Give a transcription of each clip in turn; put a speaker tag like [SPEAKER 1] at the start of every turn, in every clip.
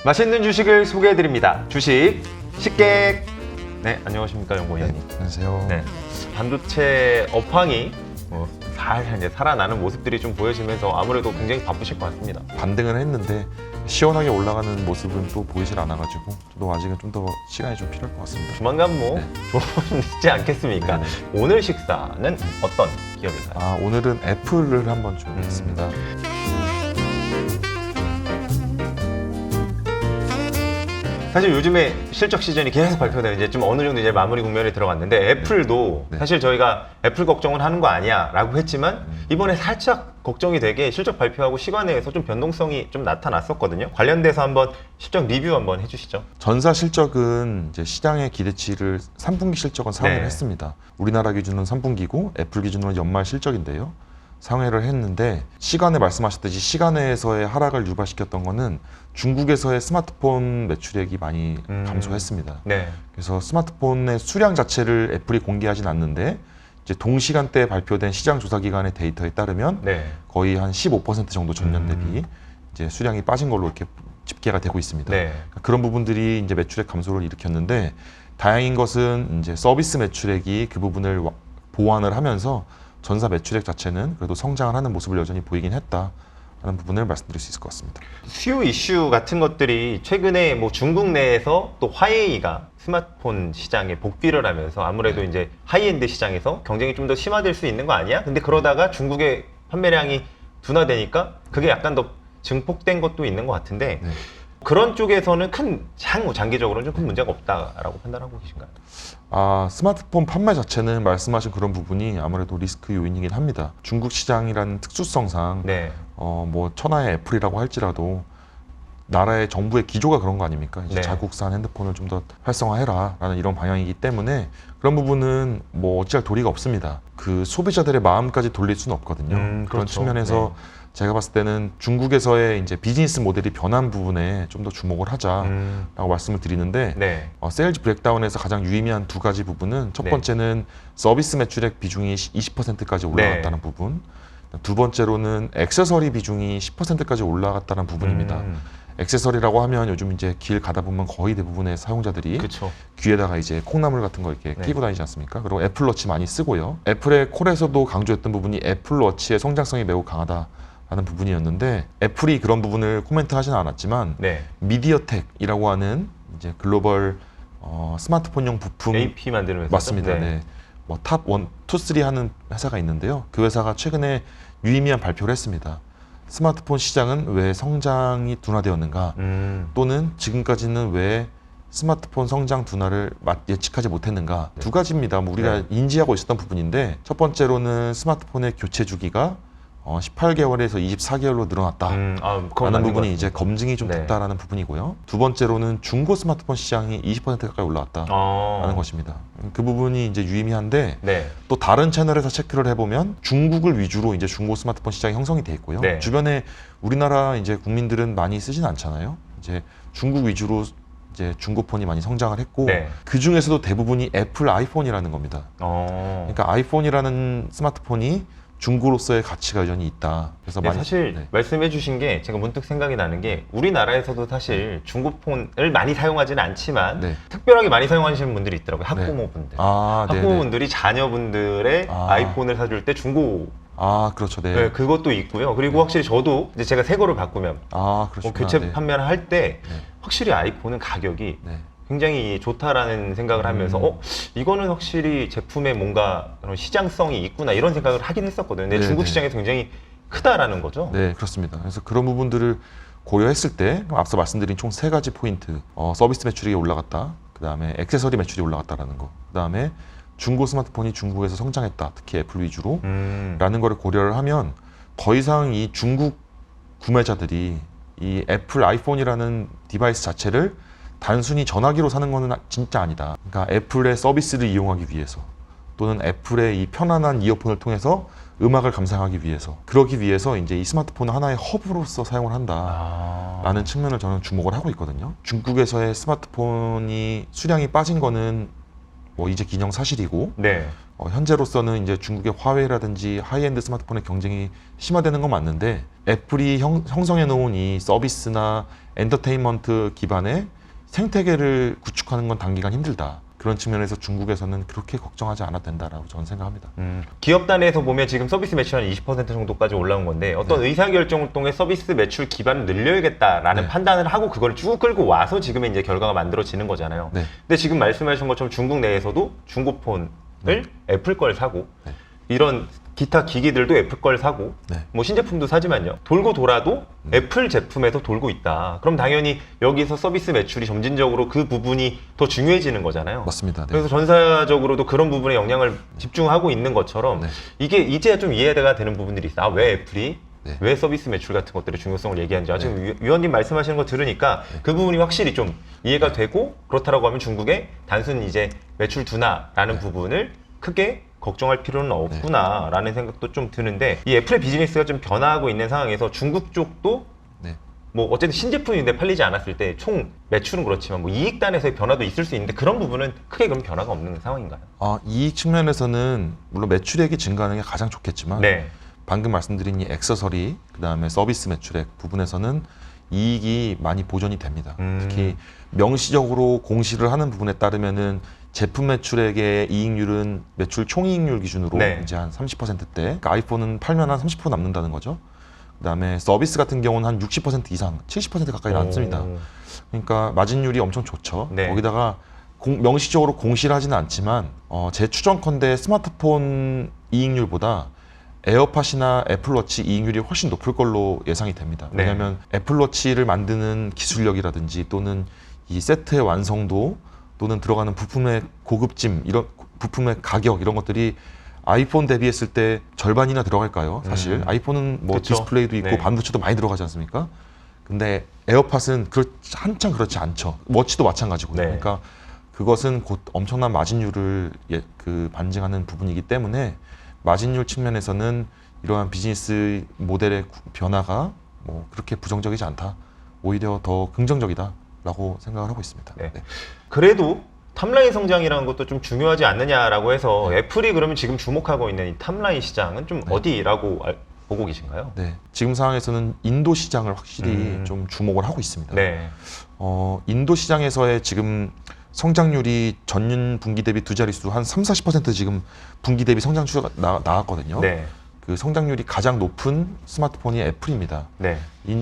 [SPEAKER 1] 맛있는 주식을 소개해드립니다. 주식 식객. 네, 안녕하십니까 연구위원님.
[SPEAKER 2] 안녕하세요.
[SPEAKER 1] 네, 반도체 업황이 살살 이제 살아나는 모습들이 좀 보여지면서 아무래도 굉장히 바쁘실 것 같습니다.
[SPEAKER 2] 반등을 했는데 시원하게 올라가는 모습은 또 보이질 않아가지고 저도 아직은 좀 더 시간이 좀 필요할 것 같습니다.
[SPEAKER 1] 조만간 뭐 좋은 있지 않겠습니까?
[SPEAKER 2] 네.
[SPEAKER 1] 오늘 식사는 어떤 기업인가요?
[SPEAKER 2] 오늘은 애플을 한번 준비했습니다.
[SPEAKER 1] 사실 요즘에 실적 시즌이 계속 발표되는 이제 좀 어느 정도 이제 마무리 국면에 들어갔는데 애플도
[SPEAKER 2] 네.
[SPEAKER 1] 사실 저희가 애플 걱정은 하는 거 아니야라고 했지만 이번에 살짝 걱정이 되게 실적 발표하고 시간에서 좀 변동성이 좀 나타났었거든요. 관련돼서 한번 실적 리뷰 한번 해주시죠.
[SPEAKER 2] 전사 실적은 이제 시장의 기대치를 3분기 실적은 상회를
[SPEAKER 1] 네.
[SPEAKER 2] 했습니다. 우리나라 기준으로는 3분기고 애플 기준으로는 연말 실적인데요. 상회를 했는데 시간에 말씀하셨듯이 시간에서의 하락을 유발시켰던 거는 중국에서의 스마트폰 매출액이 많이 감소했습니다.
[SPEAKER 1] 네.
[SPEAKER 2] 그래서 스마트폰의 수량 자체를 애플이 공개하진 않는데 이제 동시간대에 발표된 시장 조사 기관의 데이터에 따르면
[SPEAKER 1] 네.
[SPEAKER 2] 거의 한 15% 정도 전년 대비 이제 수량이 빠진 걸로 이렇게 집계가 되고 있습니다.
[SPEAKER 1] 네.
[SPEAKER 2] 그런 부분들이 이제 매출액 감소를 일으켰는데 다행인 것은 이제 서비스 매출액이 그 부분을 보완을 하면서 전사 매출액 자체는 그래도 성장을 하는 모습을 여전히 보이긴 했다라는 부분을 말씀드릴 수 있을 것 같습니다.
[SPEAKER 1] 수요 이슈 같은 것들이 최근에 뭐 중국 내에서 또 화웨이가 스마트폰 시장에 복귀를 하면서 아무래도 이제 하이엔드 시장에서 경쟁이 좀 더 심화될 수 있는 거 아니야? 근데 그러다가 중국의 판매량이 둔화되니까 그게 약간 더 증폭된 것도 있는 것 같은데
[SPEAKER 2] 네.
[SPEAKER 1] 그런 쪽에서는 장기적으로는 좀 큰 문제가 없다라고 판단하고 계신가요?
[SPEAKER 2] 스마트폰 판매 자체는 말씀하신 그런 부분이 아무래도 리스크 요인이긴 합니다. 중국 시장이라는 특수성상
[SPEAKER 1] 네.
[SPEAKER 2] 뭐 천하의 애플이라고 할지라도 나라의 정부의 기조가 그런 거 아닙니까? 이제
[SPEAKER 1] 네.
[SPEAKER 2] 자국산 핸드폰을 좀 더 활성화해라라는 이런 방향이기 때문에 그런 부분은 뭐 어찌할 도리가 없습니다. 그 소비자들의 마음까지 돌릴 수는 없거든요. 그런
[SPEAKER 1] 그렇죠.
[SPEAKER 2] 측면에서 제가 봤을 때는 중국에서의 이제 비즈니스 모델이 변한 부분에 좀 더 주목을 하자라고 말씀을 드리는데
[SPEAKER 1] 네.
[SPEAKER 2] 세일즈 브렉다운에서 가장 유의미한 두 가지 부분은 첫
[SPEAKER 1] 네.
[SPEAKER 2] 번째는 서비스 매출액 비중이 20%까지 올라갔다는
[SPEAKER 1] 네.
[SPEAKER 2] 부분, 두 번째로는 액세서리 비중이 10%까지 올라갔다는 부분입니다. 액세서리라고 하면 요즘 이제 길 가다 보면 거의 대부분의 사용자들이
[SPEAKER 1] 그렇죠.
[SPEAKER 2] 귀에다가 이제 콩나물 같은 거 이렇게
[SPEAKER 1] 네.
[SPEAKER 2] 끼고 다니지 않습니까? 그리고 애플워치 많이 쓰고요. 애플의 콜에서도 강조했던 부분이 애플워치의 성장성이 매우 강하다라는 부분이었는데 애플이 그런 부분을 코멘트하지는 않았지만
[SPEAKER 1] 네.
[SPEAKER 2] 미디어텍이라고 하는 이제 글로벌 스마트폰용 부품
[SPEAKER 1] AP 만드는 회사
[SPEAKER 2] 맞습니다. 네. 뭐 탑 1, 2, 3 하는 회사가 있는데요. 그 회사가 최근에 유의미한 발표를 했습니다. 스마트폰 시장은 왜 성장이 둔화되었는가 또는 지금까지는 왜 스마트폰 성장 둔화를 예측하지 못했는가 두 가지입니다. 뭐 우리가 인지하고 있었던 부분인데 첫 번째로는 스마트폰의 교체 주기가 18개월에서 24개월로 늘어났다라는 부분이 이제 검증이 좀 됐다라는 부분이고요. 두 번째로는 중고 스마트폰 시장이 20% 가까이 올라왔다라는 것입니다. 그 부분이 이제 유의미한데
[SPEAKER 1] 네.
[SPEAKER 2] 또 다른 채널에서 체크를 해보면 중국을 위주로 이제 중고 스마트폰 시장이 형성이 돼 있고요.
[SPEAKER 1] 네.
[SPEAKER 2] 주변에 우리나라 이제 국민들은 많이 쓰진 않잖아요. 이제 중국 위주로 이제 중고폰이 많이 성장을 했고 그 중에서도 대부분이 애플 아이폰이라는 겁니다. 그러니까 아이폰이라는 스마트폰이 중고로서의 가치가 여전히 있다. 그래서 많이
[SPEAKER 1] 사실 말씀해 주신 게 제가 문득 생각이 나는 게 우리나라에서도 사실 중고폰을 많이 사용하지는 않지만 특별하게 많이 사용하시는 분들이 있더라고요. 학부모분들. 학부모분들이 자녀분들의 아이폰을 사줄 때 중고
[SPEAKER 2] 그렇죠.
[SPEAKER 1] 네, 그것도 있고요. 그리고 확실히 저도 이제 제가 새 거를 바꾸면 교체 판매를 할 때 확실히 아이폰은 가격이 굉장히 좋다라는 생각을 하면서 이거는 확실히 제품에 뭔가 그런 시장성이 있구나 이런 생각을 하긴 했었거든요. 근데 중국 시장에서 굉장히 크다라는 거죠.
[SPEAKER 2] 네, 그렇습니다. 그래서 그런 부분들을 고려했을 때 앞서 말씀드린 총 세 가지 포인트, 서비스 매출이 올라갔다, 그 다음에 액세서리 매출이 올라갔다라는 거, 그 다음에 중고 스마트폰이 중국에서 성장했다, 특히 애플 위주로 라는 거를 고려를 하면 더 이상 이 중국 구매자들이 이 애플 아이폰이라는 디바이스 자체를 단순히 전화기로 사는 거는 진짜 아니다. 그러니까 애플의 서비스를 이용하기 위해서 또는 애플의 이 편안한 이어폰을 통해서 음악을 감상하기 위해서 그러기 위해서 이제 이 스마트폰을 하나의 허브로서 사용을 한다라는 측면을 저는 주목을 하고 있거든요. 중국에서의 스마트폰이 수량이 빠진 거는 뭐 이제 기정사실이고 현재로서는 이제 중국의 화웨이라든지 하이엔드 스마트폰의 경쟁이 심화되는 건 맞는데 애플이 형성해 놓은 이 서비스나 엔터테인먼트 기반의 생태계를 구축하는 건 단기간 힘들다. 그런 측면에서 중국에서는 그렇게 걱정하지 않아도 된다라고 저는 생각합니다.
[SPEAKER 1] 기업 단위에서 보면 지금 서비스 매출 한 20% 정도까지 올라온 건데 어떤 의사결정을 통해 서비스 매출 기반을 늘려야겠다라는 판단을 하고 그걸 쭉 끌고 와서 지금의 이제 결과가 만들어지는 거잖아요. 근데 지금 말씀하신 것처럼 중국 내에서도 중고폰을 애플 걸 사고 이런 기타 기기들도 애플 걸 사고 뭐 신제품도 사지만요. 돌고 돌아도 애플 제품에서 돌고 있다. 그럼 당연히 여기서 서비스 매출이 점진적으로 그 부분이 더 중요해지는 거잖아요.
[SPEAKER 2] 맞습니다.
[SPEAKER 1] 그래서 전사적으로도 그런 부분에 영향을 집중하고 있는 것처럼 이게 이제야 좀 이해가 되는 부분들이 있어. 아, 왜 애플이 왜 서비스 매출 같은 것들의 중요성을 얘기하는지 지금 위원님 말씀하시는 거 들으니까 그 부분이 확실히 좀 이해가 되고 그렇다라고 하면 중국의 단순 이제 매출 둔화라는 부분을 크게 걱정할 필요는 없구나라는 생각도 좀 드는데 이 애플의 비즈니스가 좀 변화하고 있는 상황에서 중국 쪽도 뭐 어쨌든 신제품인데 팔리지 않았을 때 총 매출은 그렇지만 뭐 이익단에서의 변화도 있을 수 있는데 그런 부분은 크게 그럼 변화가 없는 상황인가요?
[SPEAKER 2] 이익 측면에서는 물론 매출액이 증가하는 게 가장 좋겠지만 방금 말씀드린 이 액세서리 그다음에 서비스 매출액 부분에서는 이익이 많이 보존이 됩니다. 특히 명시적으로 공시를 하는 부분에 따르면은 제품 매출액의 이익률은 매출 총이익률 기준으로 이제 한 30%대. 그러니까 아이폰은 팔면 한 30% 남는다는 거죠. 그다음에 서비스 같은 경우는 한 60% 이상, 70% 가까이 남습니다. 그러니까 마진율이 엄청 좋죠. 거기다가 명시적으로 공시를 하지는 않지만 제 추정컨대 스마트폰 이익률보다 에어팟이나 애플워치 이익률이 훨씬 높을 걸로 예상이 됩니다. 왜냐하면 애플워치를 만드는 기술력이라든지 또는 이 세트의 완성도 또는 들어가는 부품의 고급짐, 이런 부품의 가격 이런 것들이 아이폰 대비했을 때 절반이나 들어갈까요? 사실 아이폰은 뭐
[SPEAKER 1] 그쵸?
[SPEAKER 2] 디스플레이도 있고 반도체도 많이 들어가지 않습니까? 근데 에어팟은 한참 그렇지 않죠. 워치도 마찬가지고요. 그러니까 그것은 곧 엄청난 마진율을 반증하는 부분이기 때문에 마진율 측면에서는 이러한 비즈니스 모델의 변화가 뭐 그렇게 부정적이지 않다. 오히려 더 긍정적이다라고 생각을 하고 있습니다.
[SPEAKER 1] 그래도 탑라인 성장이라는 것도 좀 중요하지 않느냐라고 해서 애플이 그러면 지금 주목하고 있는 이 탑라인 시장은 좀 어디라고 보고 계신가요?
[SPEAKER 2] 지금 상황에서는 인도 시장을 확실히 좀 주목을 하고 있습니다. 인도 시장에서의 지금 성장률이 전년 분기 대비 두 자릿수 한 30-40% 지금 분기 대비 성장추가 나왔거든요. 그 성장률이 가장 높은 스마트폰이 애플입니다.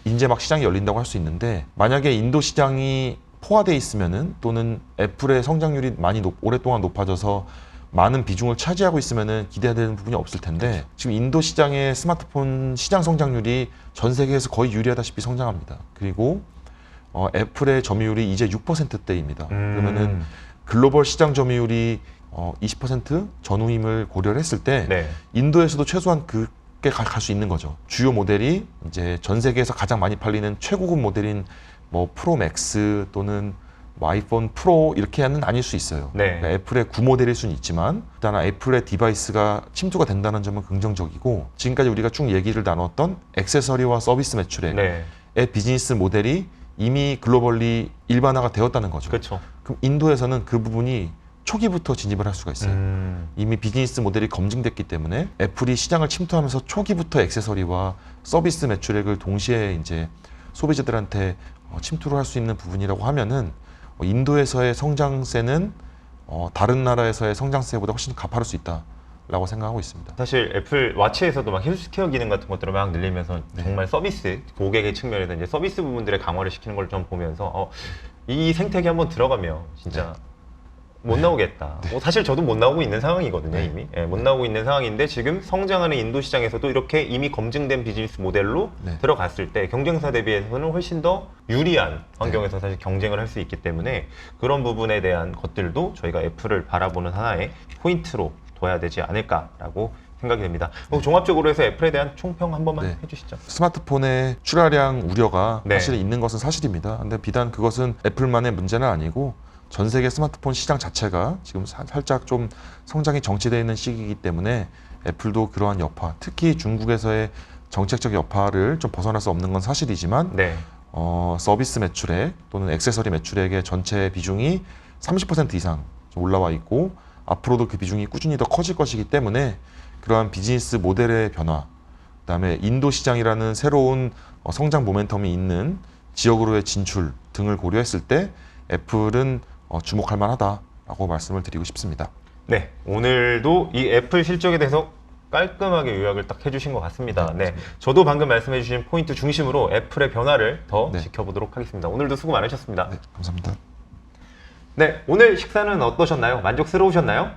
[SPEAKER 2] 이제 막 시장이 열린다고 할 수 있는데 만약에 인도 시장이 포화돼 있으면은 또는 애플의 성장률이 많이 오랫동안 높아져서 많은 비중을 차지하고 있으면은 기대되는 부분이 없을 텐데 지금 인도 시장의 스마트폰 시장 성장률이 전 세계에서 거의 유리하다시피 성장합니다. 그리고 애플의 점유율이 이제 6%대입니다. 그러면은 글로벌 시장 점유율이 20% 전후임을 고려를 했을 때 인도에서도 최소한 그게 갈 수 있는 거죠. 주요 모델이 이제 전 세계에서 가장 많이 팔리는 최고급 모델인 뭐 프로 맥스 또는 뭐 아이폰 프로 이렇게는 아닐 수 있어요. 그러니까 애플의 구모델일 수는 있지만 일단 애플의 디바이스가 침투가 된다는 점은 긍정적이고 지금까지 우리가 쭉 얘기를 나눴던 액세서리와 서비스 매출액의 비즈니스 모델이 이미 글로벌리 일반화가 되었다는 거죠. 그럼 인도에서는 그 부분이 초기부터 진입을 할 수가 있어요. 이미 비즈니스 모델이 검증됐기 때문에 애플이 시장을 침투하면서 초기부터 액세서리와 서비스 매출액을 동시에 이제 소비자들한테 침투를 할 수 있는 부분이라고 하면은 인도에서의 성장세는 다른 나라에서의 성장세보다 훨씬 가파를 수 있다라고 생각하고 있습니다.
[SPEAKER 1] 사실 애플 와치에서도 막 헬스케어 기능 같은 것들을 막 늘리면서 정말 서비스 고객의 측면에서 이제 서비스 부분들의 강화를 시키는 걸 좀 보면서 이 생태계 한번 들어가면 진짜 못 나오겠다. 사실 저도 못 나오고 있는 상황이거든요, 이미. 못 나오고 있는 상황인데 지금 성장하는 인도 시장에서도 이렇게 이미 검증된 비즈니스 모델로 들어갔을 때 경쟁사 대비해서는 훨씬 더 유리한 환경에서 사실 경쟁을 할 수 있기 때문에 그런 부분에 대한 것들도 저희가 애플을 바라보는 하나의 포인트로 둬야 되지 않을까라고 생각이 됩니다. 종합적으로 해서 애플에 대한 총평 한 번만 해주시죠.
[SPEAKER 2] 스마트폰의 출하량 우려가 사실 있는 것은 사실입니다. 근데 비단 그것은 애플만의 문제는 아니고 전 세계 스마트폰 시장 자체가 지금 살짝 좀 성장이 정체되어 있는 시기이기 때문에 애플도 그러한 여파, 특히 중국에서의 정책적 여파를 좀 벗어날 수 없는 건 사실이지만 서비스 매출액 또는 액세서리 매출액의 전체 비중이 30% 이상 올라와 있고 앞으로도 그 비중이 꾸준히 더 커질 것이기 때문에 그러한 비즈니스 모델의 변화 그다음에 인도 시장이라는 새로운 성장 모멘텀이 있는 지역으로의 진출 등을 고려했을 때 애플은 주목할 만하다라고 말씀을 드리고 싶습니다.
[SPEAKER 1] 네, 오늘도 이 애플 실적에 대해서 깔끔하게 요약을 딱 해주신 것 같습니다. 네, 저도 방금 말씀해주신 포인트 중심으로 애플의 변화를 더 지켜보도록 하겠습니다. 오늘도 수고 많으셨습니다.
[SPEAKER 2] 네, 감사합니다.
[SPEAKER 1] 네, 오늘 식사는 어떠셨나요? 만족스러우셨나요?